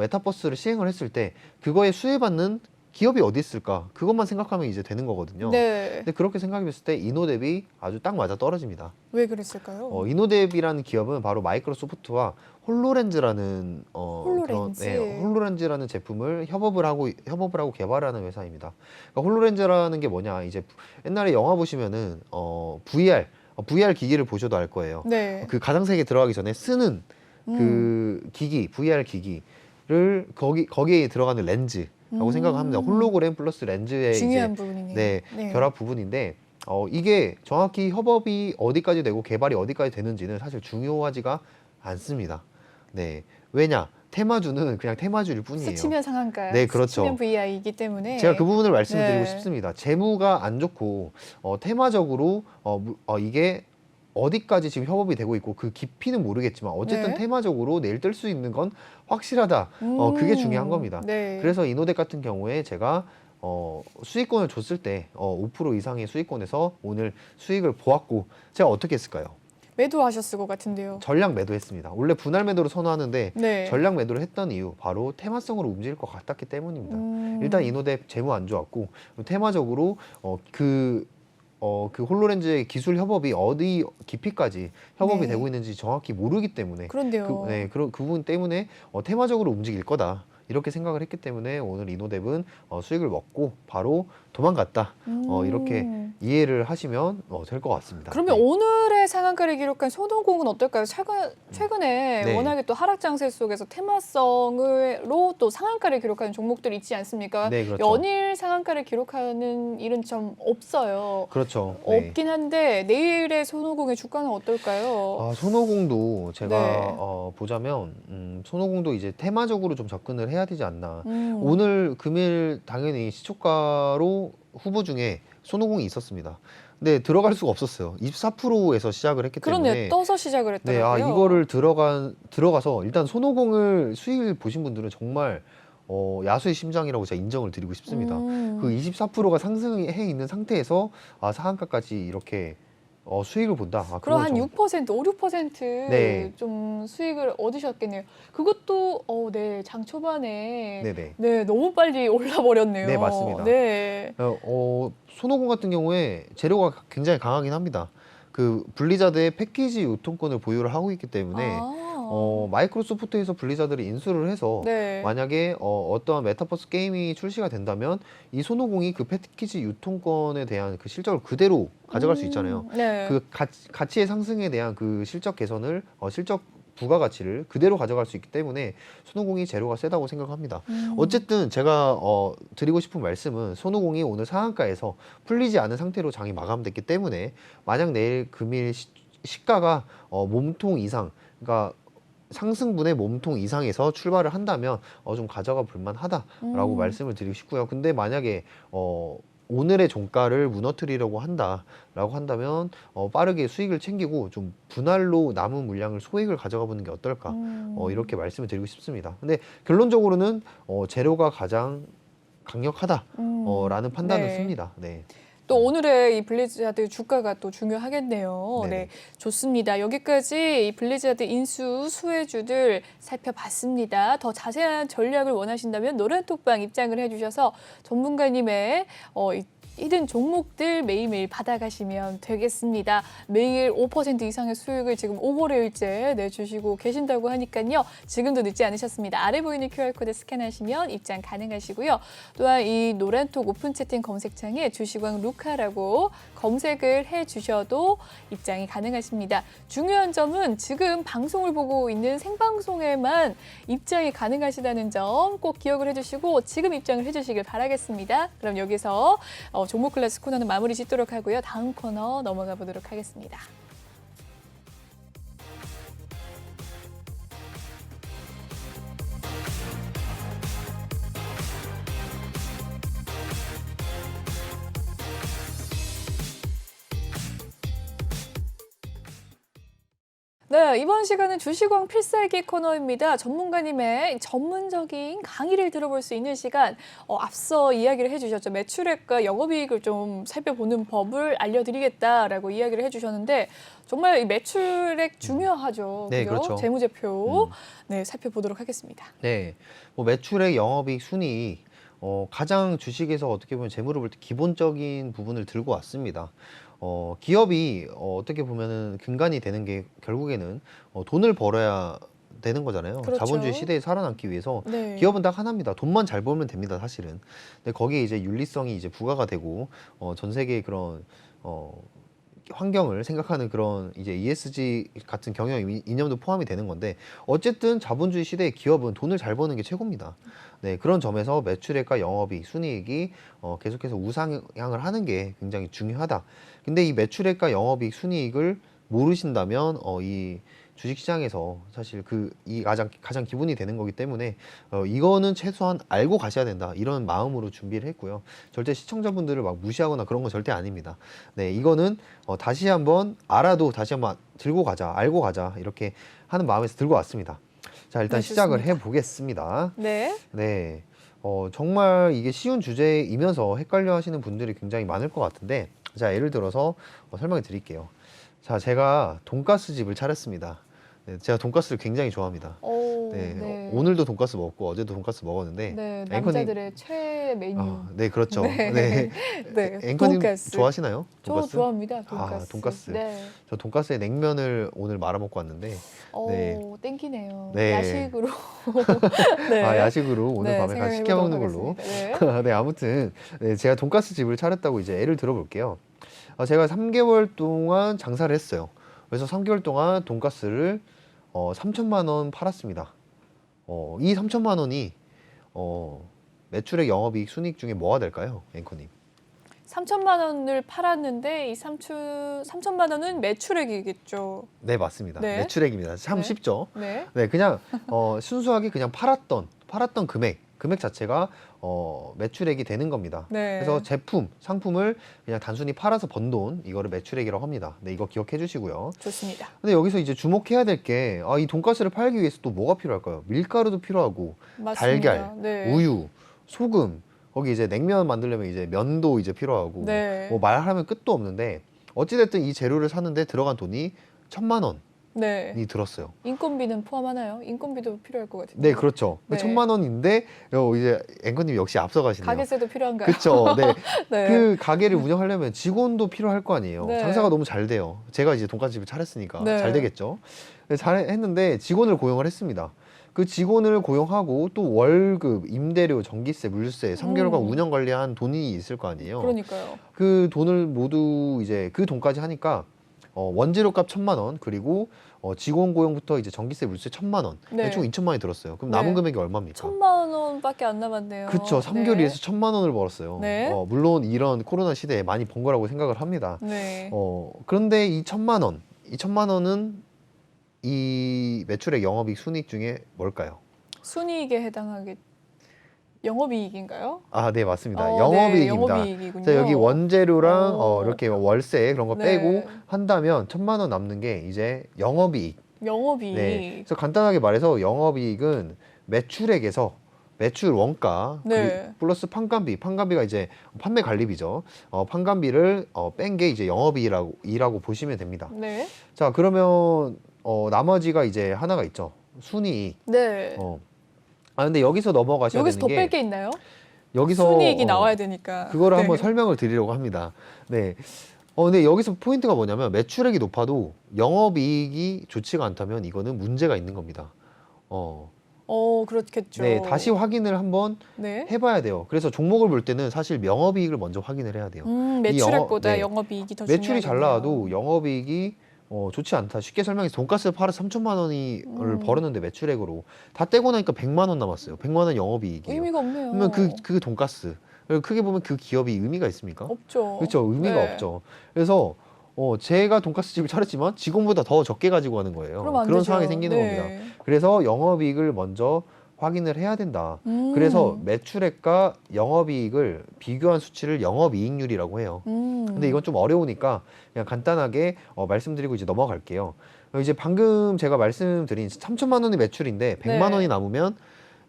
메타버스를 시행을 했을 때 그거에 수혜받는 기업이 어디 있을까? 그것만 생각하면 이제 되는 거거든요. 네. 근데 그렇게 생각했을 때 이노뎁이 아주 딱 맞아 떨어집니다. 왜 그랬을까요? 이노뎁이라는 기업은 바로 마이크로소프트와 홀로렌즈라는 홀로렌즈. 홀로렌즈라는 제품을 협업을 하고 개발하는 회사입니다. 그러니까 홀로렌즈라는 게 뭐냐? 이제 옛날에 영화 보시면은 VR VR 기기를 보셔도 알 거예요. 네. 그 가상세계 들어가기 전에 쓰는 그 기기, VR 기기를 거기에 들어가는 렌즈라고 생각합니다. 홀로그램 플러스 렌즈의 중요한 이제 부분이네요. 네, 네. 결합 부분인데 이게 정확히 협업이 어디까지 되고 개발이 어디까지 되는지는 사실 중요하지가 않습니다. 네, 왜냐? 테마주는 그냥 테마주일 뿐이에요. 스치면 상한가, 네, 그렇죠. 스치면 VI이기 때문에 제가 그 부분을 말씀드리고 네. 싶습니다. 재무가 안 좋고 테마적으로 이게 어디까지 지금 협업이 되고 있고 그 깊이는 모르겠지만 어쨌든 네. 테마적으로 내일 뜰 수 있는 건 확실하다. 그게 중요한 겁니다. 네. 그래서 이노덱 같은 경우에 제가 수익권을 줬을 때 5% 이상의 수익권에서 오늘 수익을 보았고 제가 어떻게 했을까요? 매도하셨을 것 같은데요. 전량 매도했습니다. 원래 분할 매도를 선호하는데 네. 전량 매도를 했던 이유 바로 테마성으로 움직일 것 같았기 때문입니다. 일단 이노덱 재무 안 좋았고 테마적으로 그 홀로렌즈의 기술 협업이 어디 깊이까지 협업이 네. 되고 있는지 정확히 모르기 때문에 그런데요. 그 부분 때문에 테마적으로 움직일 거다. 이렇게 생각을 했기 때문에 오늘 이노뎁은 수익을 먹고 바로 도망갔다. 이렇게 이해를 하시면 될 것 같습니다. 그러면 네. 오늘의 상한가를 기록한 손오공은 어떨까요? 최근에 네. 워낙에 또 하락 장세 속에서 테마성으로 또 상한가를 기록하는 종목들이 있지 않습니까? 네, 그렇죠. 연일 상한가를 기록하는 일은 좀 없어요. 그렇죠. 네. 없긴 한데 내일의 손오공의 주가는 어떨까요? 손오공도 제가 네. 보자면 손오공도 이제 테마적으로 좀 접근을 해야 되지 않나. 음. 오늘 금일 당연히 시초가로 후보 중에 손오공이 있었습니다. 근데 들어갈 수가 없었어요. 24%에서 시작을 했기 때문에. 그러네. 떠서 시작을 네, 했더라고요. 이거를 들어가서 일단 손오공을 수익을 보신 분들은 정말 야수의 심장이라고 제가 인정을 드리고 싶습니다. 그 24%가 상승해 있는 상태에서 상한가까지 이렇게 수익을 본다. 그럼 한 그건 6%, 5, 6% 네. 좀 수익을 얻으셨겠네요. 그것도 네, 장 초반에 네네. 네, 너무 빨리 올라 버렸네요. 네, 맞습니다. 네. 손오공 같은 경우에 재료가 굉장히 강하긴 합니다. 그 블리자드의 패키지 유통권을 보유를 하고 있기 때문에 마이크로소프트에서 블리자드를 인수를 해서 네. 만약에 어떠한 메타버스 게임이 출시가 된다면 이 손오공이 그 패키지 유통권에 대한 그 실적을 그대로 가져갈 수 있잖아요. 네. 그 가치의 상승에 대한 그 실적 개선을 실적 부가가치를 그대로 가져갈 수 있기 때문에 손오공이 재료가 세다고 생각합니다. 어쨌든 제가 드리고 싶은 말씀은 손오공이 오늘 상한가에서 풀리지 않은 상태로 장이 마감됐기 때문에 만약 내일 금일 시가가 몸통 이상, 그러니까 상승분의 몸통 이상에서 출발을 한다면 좀 가져가 볼 만하다라고 말씀을 드리고 싶고요. 근데 만약에 오늘의 종가를 무너뜨리려고 한다라고 한다면 빠르게 수익을 챙기고 좀 분할로 남은 물량을 소액을 가져가 보는 게 어떨까 이렇게 말씀을 드리고 싶습니다. 근데 결론적으로는 재료가 가장 강력하다라는 판단을 네. 씁니다. 네. 또 오늘의 이 블리자드 주가가 또 중요하겠네요. 네네. 네, 좋습니다. 여기까지 이 블리자드 인수 수혜주들 살펴봤습니다. 더 자세한 전략을 원하신다면 노란톡방 입장을 해주셔서 전문가님의 이 히든 종목들 매일매일 받아가시면 되겠습니다. 매일 5% 이상의 수익을 지금 5월일째 내주시고 계신다고 하니까요. 지금도 늦지 않으셨습니다. 아래 보이는 QR코드 스캔하시면 입장 가능하시고요. 또한 이 노란톡 오픈 채팅 검색창에 주식왕 루카라고 검색을 해주셔도 입장이 가능하십니다. 중요한 점은 지금 방송을 보고 있는 생방송에만 입장이 가능하시다는 점 꼭 기억을 해주시고 지금 입장을 해주시길 바라겠습니다. 그럼 여기서 종목 클래스 코너는 마무리 짓도록 하고요. 다음 코너 넘어가 보도록 하겠습니다. 네, 이번 시간은 주식왕 필살기 코너입니다. 전문가님의 전문적인 강의를 들어볼 수 있는 시간, 앞서 이야기를 해주셨죠. 매출액과 영업이익을 좀 살펴보는 법을 알려드리겠다라고 이야기를 해주셨는데 정말 이 매출액 중요하죠. 네, 그죠? 그렇죠. 재무제표 네, 살펴보도록 하겠습니다. 네, 뭐 매출액, 영업이익, 순이익 가장 주식에서 어떻게 보면 재무를 볼 때 기본적인 부분을 들고 왔습니다. 기업이 어떻게 보면은 근간이 되는 게 결국에는 돈을 벌어야 되는 거잖아요. 그렇죠. 자본주의 시대에 살아남기 위해서 네. 기업은 딱 하나입니다. 돈만 잘 벌면 됩니다, 사실은. 근데 거기에 이제 윤리성이 이제 부과가 되고 전 세계의 그런 환경을 생각하는 그런 이제 ESG 같은 경영 이념도 포함이 되는 건데 어쨌든 자본주의 시대의 기업은 돈을 잘 버는 게 최고입니다. 네, 그런 점에서 매출액과 영업이익, 순이익이 계속해서 우상향을 하는 게 굉장히 중요하다. 근데 이 매출액과 영업이익, 순이익을 모르신다면 이 주식시장에서 사실 이 가장 기본이 되는 거기 때문에 이거는 최소한 알고 가셔야 된다 이런 마음으로 준비를 했고요. 절대 시청자분들을 막 무시하거나 그런 건 절대 아닙니다. 네, 이거는 다시 한번 알아도 다시 한번 들고 가자, 알고 가자 이렇게 하는 마음에서 들고 왔습니다. 자, 일단 네, 시작을 좋습니다. 해보겠습니다. 네. 네, 정말 이게 쉬운 주제이면서 헷갈려 하시는 분들이 굉장히 많을 것 같은데 자, 예를 들어서 설명해 드릴게요. 자, 제가 돈가스 집을 차렸습니다. 네, 제가 돈가스를 굉장히 좋아합니다. 오, 네, 네. 오늘도 돈가스 먹었고 어제도 돈가스 먹었는데 네, 앵커님, 남자들의 최애 메뉴. 네, 그렇죠. 네. 네, 네, 앵커님 돈가스. 좋아하시나요? 저 돈가스? 좋아합니다. 돈가스. 아, 돈가스. 네. 저 돈가스에 냉면을 오늘 말아 먹고 왔는데 네. 땡기네요. 네. 야식으로. 네. 아, 야식으로 오늘 네, 밤에 같이 시켜 생각해보도록 먹는 걸로. 하겠습니다. 네. 네, 아무튼 네, 제가 돈가스 집을 차렸다고 이제 예를 들어볼게요. 제가 3개월 동안 장사를 했어요. 그래서 3개월 동안 돈가스를 3천만 원 팔았습니다. 이 3천만 원이 매출액, 영업이익, 순이익 중에 뭐가 될까요, 앵커님? 3천만 원을 팔았는데 이 3천만 원은 매출액이겠죠. 네, 맞습니다. 네. 매출액입니다. 참 네. 쉽죠? 네. 네, 그냥 순수하게 그냥 팔았던 금액 자체가 매출액이 되는 겁니다. 네. 그래서 상품을 그냥 단순히 팔아서 번 돈, 이거를 매출액이라고 합니다. 네, 이거 기억해 주시고요. 좋습니다. 근데 여기서 이제 주목해야 될 게, 이 돈가스를 팔기 위해서 또 뭐가 필요할까요? 밀가루도 필요하고, 맞습니다. 달걀, 네. 우유, 소금, 거기 이제 냉면 만들려면 이제 면도 이제 필요하고, 네. 뭐 말하면 끝도 없는데, 어찌됐든 이 재료를 사는데 들어간 돈이 1,000만 원이 네. 들었어요. 인건비는 포함하나요? 인건비도 필요할 것 같은데. 네, 그렇죠. 네. 1,000만 원인데, 이제 앵커님 역시 앞서가시네요. 가게세도 필요한가요? 그쵸. 네. 네. 그 가게를 운영하려면 직원도 필요할 거 아니에요. 네. 장사가 너무 잘 돼요. 제가 이제 돈가스집을 차렸으니까 네. 잘 되겠죠. 잘 했는데 직원을 고용을 했습니다. 그 직원을 고용하고 또 월급, 임대료, 전기세, 물세, 3개월간 운영 관리한 돈이 있을 거 아니에요. 그러니까요. 그 돈을 모두 이제 그 돈까지 하니까 원재료값 1,000만 원, 그리고 직원 고용부터 이제 전기세, 물세 1,000만 원, 네. 총 2천만 원이 들었어요. 그럼 남은 네. 금액이 얼마입니까? 1,000만 원밖에 안 남았네요. 그쵸. 3개월 일해서 1,000만 원을 벌었어요. 네. 물론 이런 코로나 시대에 많이 번 거라고 생각을 합니다. 네. 그런데 이 1,000만 원은 이 매출액, 영업이익, 순이익 중에 뭘까요? 순이익에 해당하게 영업이익인가요? 아, 네, 맞습니다. 네, 영업이익입니다. 영업이익이군요. 자, 여기 원재료랑 오. 이렇게 월세 그런 거 네. 빼고 한다면 1,000만 원 남는 게 이제 영업이익. 영업이익. 네. 그래서 간단하게 말해서 영업이익은 매출액에서 매출 원가 네. 플러스 판관비가 이제 판매 관리비죠. 판관비를 뺀 게 이제 영업이익이라고 보시면 됩니다. 네. 자, 그러면 나머지가 이제 하나가 있죠. 순이익. 네. 근데 여기서 넘어가셔야 여기서 더 되는 뺄 게 게 있나요? 여기서 순이익이 나와야 되니까. 그거를 네. 한번 설명을 드리려고 합니다. 네. 근데 여기서 포인트가 뭐냐면 매출액이 높아도 영업이익이 좋지가 않다면 이거는 문제가 있는 겁니다. 그렇겠죠. 네, 다시 확인을 한번 네. 해봐야 돼요. 그래서 종목을 볼 때는 사실 영업이익을 먼저 확인을 해야 돼요. 매출액보다 네. 영업이익이 더 매출이 잘 중요하겠네요. 나와도 영업이익이 좋지 않다. 쉽게 설명해서 돈가스를 팔아서 3천만 원을 벌었는데 매출액으로 다 떼고 나니까 100만 원 남았어요. 100만 원 영업이익이에요. 의미가 없네요. 그러면 그 돈가스 크게 보면 그 기업이 의미가 있습니까? 없죠. 그렇죠. 의미가 네. 없죠. 그래서 제가 돈가스 집을 차렸지만 직원보다 더 적게 가지고 가는 거예요. 그럼 안 그런 되죠. 상황이 생기는 네. 겁니다. 그래서 영업이익을 먼저 확인을 해야 된다. 음. 그래서 매출액과 영업이익을 비교한 수치를 영업이익률이라고 해요. 근데 이건 좀 어려우니까 그냥 간단하게 말씀드리고 이제 넘어갈게요. 이제 방금 제가 말씀드린 3천만 원의 매출인데 100만 네. 원이 남으면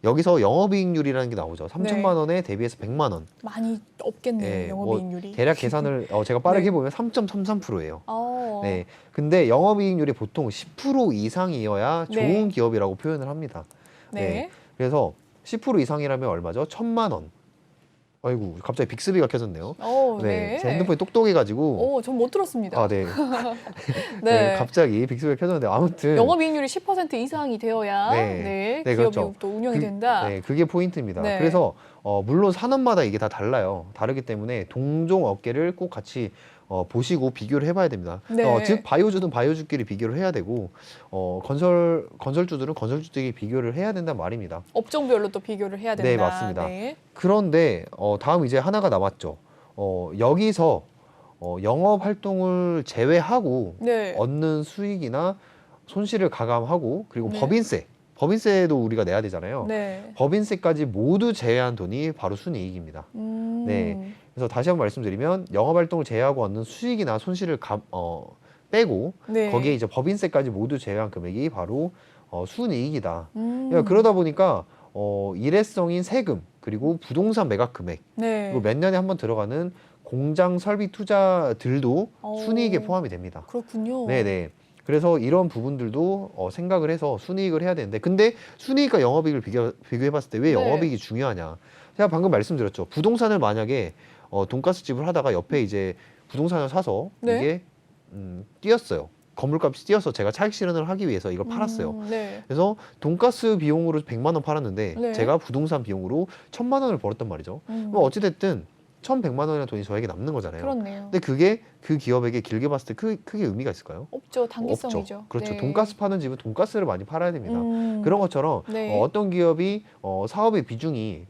여기서 영업이익률이라는 게 나오죠. 3천만 원에 대비해서 100만 원. 많이 없겠네요. 네, 영업이익률이. 대략 계산을 제가 빠르게 네. 해보면 3.33%예요. 네. 네. 근데 영업이익률이 보통 10% 이상이어야 네. 좋은 기업이라고 표현을 합니다. 네. 그래서 10% 이상이라면 얼마죠? 1,000만 원. 아이고, 갑자기 빅스비가 켜졌네요. 네. 제 핸드폰이 똑똑해가지고. 전 못 들었습니다. 아, 네. 네. 갑자기 빅스비가 켜졌는데 아무튼. 영업이익률이 10% 이상이 되어야 네. 기업이 그렇죠. 또 운영이 된다. 네, 그게 포인트입니다. 네. 그래서 물론 산업마다 이게 다 달라요. 다르기 때문에 동종 업계를 꼭 같이 보시고 비교를 해봐야 됩니다. 네. 즉 바이오주든 바이오주끼리 비교를 해야 되고 건설주들은 건설주끼리 비교를 해야 된단 말입니다. 업종별로 또 비교를 해야 된다. 네, 맞습니다. 네. 그런데 다음 이제 하나가 남았죠. 여기서 영업 활동을 제외하고 네. 얻는 수익이나 손실을 가감하고 그리고 네. 법인세도 우리가 내야 되잖아요. 네. 법인세까지 모두 제외한 돈이 바로 순이익입니다. 네. 그래서 다시 한번 말씀드리면 영업 활동을 제외하고 얻는 수익이나 손실을 빼고 네. 거기에 이제 법인세까지 모두 제외한 금액이 바로 순이익이다. 그러니까 그러다 보니까 일회성인 세금 그리고 부동산 매각 금액 네. 그리고 몇 년에 한 번 들어가는 공장 설비 투자들도 오. 순이익에 포함이 됩니다. 그렇군요. 네네. 그래서 이런 부분들도 생각을 해서 순이익을 해야 되는데 근데 순이익과 영업이익을 비교해 봤을 때 왜 네. 영업이익이 중요하냐. 제가 방금 말씀드렸죠. 부동산을 만약에 돈가스 집을 하다가 옆에 이제 부동산을 사서 네. 이게 뛰었어요. 건물값이 뛰어서 제가 차익 실현을 하기 위해서 이걸 팔았어요. 네. 그래서 그래서 돈가스 비용으로 100만 원 팔았는데 네. 제가 부동산 비용으로 1000만 원을 벌었단 말이죠. 그럼 어찌됐든 1100만 원이라는 돈이 저에게 남는 거잖아요. 그렇네요. 근데 그게 그 기업에게 길게 봤을 때 크게 의미가 있을까요? 없죠. 단기성이죠. 없죠. 그렇죠. 네. 돈가스 파는 집은 돈가스를 많이 팔아야 됩니다. 음. 그런 것처럼 네. 어떤 기업이 사업의 비중이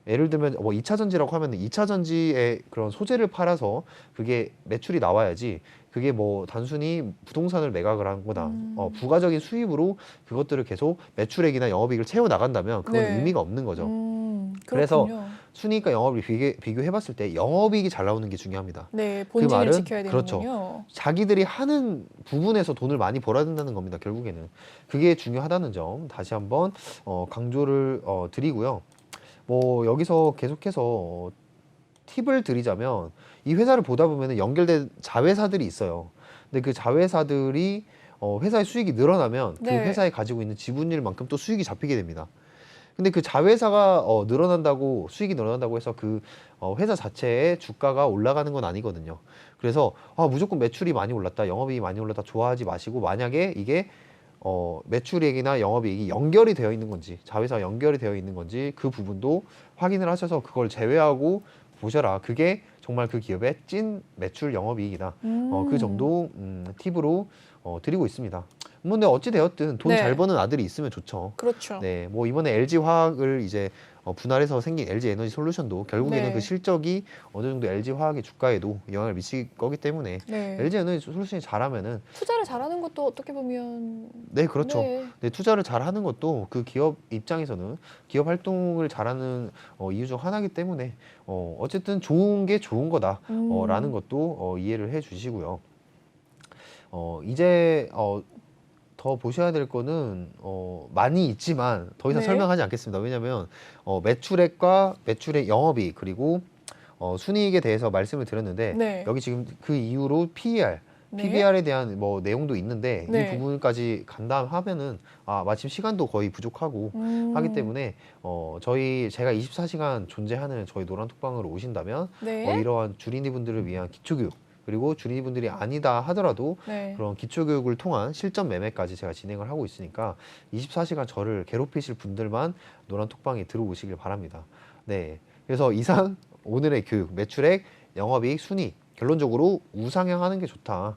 예를 들면 뭐 2차 전지라고 하면 2차 전지의 그런 소재를 팔아서 그게 매출이 나와야지 그게 뭐 단순히 부동산을 매각을 한 거나 부가적인 수입으로 그것들을 계속 매출액이나 영업이익을 채워 나간다면 그건 네. 의미가 없는 거죠. 그래서 그래서 순이익과 영업이익을 비교해 봤을 때 영업이익이 잘 나오는 게 중요합니다. 네, 본질을 말은 지켜야 되는군요. 그렇죠. 자기들이 하는 부분에서 돈을 많이 벌어야 된다는 겁니다. 결국에는 그게 중요하다는 점 다시 한번 강조를 드리고요. 뭐 여기서 계속해서 팁을 드리자면 이 회사를 보다 보면 연결된 자회사들이 있어요. 근데 그 자회사들이 회사의 수익이 늘어나면 그 네. 회사에 가지고 있는 지분율만큼 또 수익이 잡히게 됩니다. 근데 그 자회사가 늘어난다고 수익이 늘어난다고 해서 그 회사 자체의 주가가 올라가는 건 아니거든요. 그래서 무조건 매출이 많이 올랐다, 영업이익이 많이 올랐다 좋아하지 마시고 만약에 이게 매출액이나 영업이익이 연결이 되어 있는 건지 자회사와 연결이 되어 있는 건지 그 부분도 확인을 하셔서 그걸 제외하고 보셔라. 그게 정말 그 기업의 찐 매출 영업이익이다. 그 정도 팁으로 드리고 있습니다. 뭐 근데 어찌 되었든 돈 네. 잘 버는 아들이 있으면 좋죠. 그렇죠. 네, 뭐 이번에 LG 화학을 이제 분할해서 생긴 LG 에너지 솔루션도 결국에는 네. 그 실적이 어느 정도 LG 화학의 주가에도 영향을 미칠 거기 때문에 네. LG 에너지 솔루션이 잘하면은 투자를 잘하는 것도 어떻게 보면 네, 그렇죠. 네. 네, 투자를 잘하는 것도 그 기업 입장에서는 기업 활동을 잘하는 이유 중 하나이기 때문에 어쨌든 좋은 게 좋은 거다라는 것도 이해를 해주시고요. 이제 더 보셔야 될 거는 많이 있지만 더 이상 네. 설명하지 않겠습니다. 왜냐하면 매출액과 매출액 영업이익 그리고 순이익에 대해서 말씀을 드렸는데 네. 여기 지금 그 이후로 PER 네. PBR에 대한 뭐 내용도 있는데 네. 이 부분까지 간다하면은 마침 시간도 거의 부족하고 하기 때문에 제가 24시간 존재하는 저희 노란톡방으로 오신다면 네. 이러한 주린이 분들을 위한 기초교육 그리고 주린이 분들이 아니다 하더라도 네. 그런 기초교육을 통한 실전 매매까지 제가 진행을 하고 있으니까 24시간 저를 괴롭히실 분들만 노란톡방에 들어오시길 바랍니다. 네, 그래서 이상 오늘의 교육 매출액, 영업이익, 순위 결론적으로 우상향하는 게 좋다.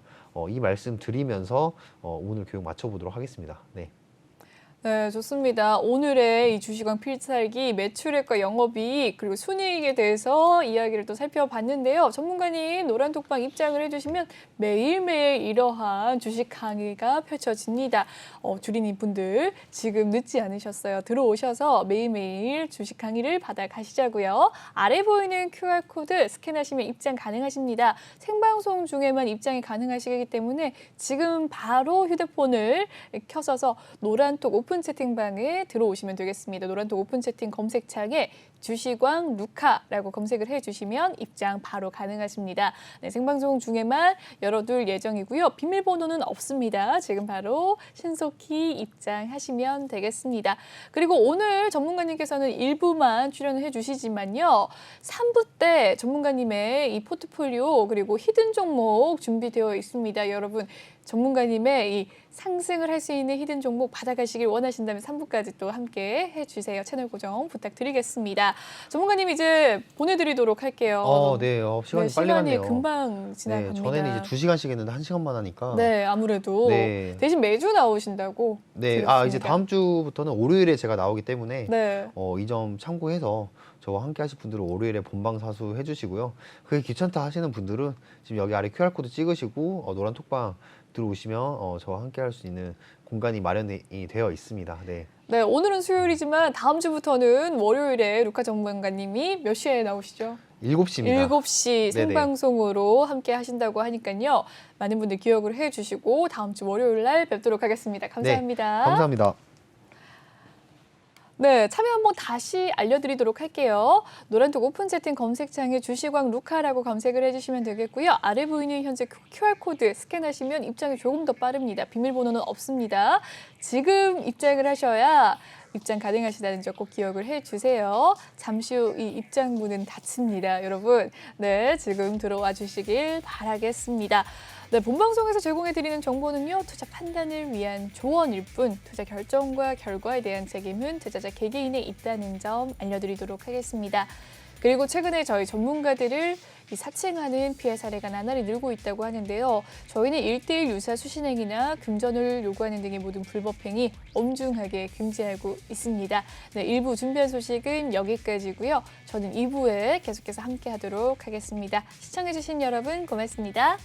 이 말씀 드리면서 오늘 교육 마쳐보도록 하겠습니다. 네. 네, 좋습니다. 오늘의 이 주식왕 필살기 매출액과 영업이익 그리고 순이익에 대해서 이야기를 또 살펴봤는데요. 전문가님 노란톡방 입장을 해주시면 매일매일 이러한 주식 강의가 펼쳐집니다. 주린이 분들 지금 늦지 않으셨어요. 들어오셔서 매일매일 주식 강의를 받아 가시자고요. 아래 보이는 QR코드 스캔하시면 입장 가능하십니다. 생방송 중에만 입장이 가능하시기 때문에 지금 바로 휴대폰을 켜셔서 노란톡 오픈 채팅방에 들어오시면 되겠습니다. 노란톡 오픈 채팅 검색창에 주식왕 루카라고 검색을 해주시면 입장 바로 가능하십니다. 네, 생방송 중에만 열어둘 예정이고요. 비밀번호는 없습니다. 지금 바로 신속히 입장하시면 되겠습니다. 그리고 오늘 전문가님께서는 일부만 출연을 해주시지만요. 3부 때 전문가님의 이 포트폴리오 그리고 히든 종목 준비되어 있습니다. 여러분 전문가님의 이 상승을 할 수 있는 히든 종목 받아가시길 원하신다면 3부까지 또 함께 해주세요. 채널 고정 부탁드리겠습니다. 전문가님 이제 보내드리도록 할게요. 네. 시간이 네, 빨리 시간이 갔네요. 금방 지나갑니다. 네, 전에는 이제 2시간씩 했는데 1시간만 하니까. 네, 아무래도 네. 대신 매주 나오신다고 네, 들었습니다. 이제 다음 주부터는 월요일에 제가 나오기 때문에 네. 이 점 참고해서 저와 함께 하실 분들은 월요일에 본방 사수 해주시고요. 그게 귀찮다 하시는 분들은 지금 여기 아래 QR코드 찍으시고 노란 톡방 들어오시면 저와 함께 할 수 있는 공간이 마련이 되어 있습니다. 네. 네, 오늘은 수요일이지만 다음 주부터는 월요일에 루카 전문가님이 몇 시에 나오시죠? 7시입니다. 7시 네네. 생방송으로 함께 하신다고 하니까요. 많은 분들 기억을 해주시고 다음 주 월요일 날 뵙도록 하겠습니다. 감사합니다. 네, 감사합니다. 네, 참여 한번 다시 알려드리도록 할게요. 노란톡 오픈 채팅 검색창에 주시광 루카라고 검색을 해주시면 되겠고요. 아래 보이는 현재 QR코드 스캔하시면 입장이 조금 더 빠릅니다. 비밀번호는 없습니다. 지금 입장을 하셔야 입장 가능하시다는 점 꼭 기억을 해주세요. 잠시 후 이 입장문은 닫힙니다, 여러분. 네, 지금 들어와 주시길 바라겠습니다. 네, 본방송에서 제공해드리는 정보는요, 투자 판단을 위한 조언일 뿐, 투자 결정과 결과에 대한 책임은 투자자 개개인에 있다는 점 알려드리도록 하겠습니다. 그리고 최근에 저희 전문가들을 사칭하는 피해 사례가 나날이 늘고 있다고 하는데요. 저희는 1:1 유사 수신행위나 금전을 요구하는 등의 모든 불법행위 엄중하게 금지하고 있습니다. 네, 1부 준비한 소식은 여기까지고요. 저는 2부에 계속해서 함께하도록 하겠습니다. 시청해주신 여러분 고맙습니다.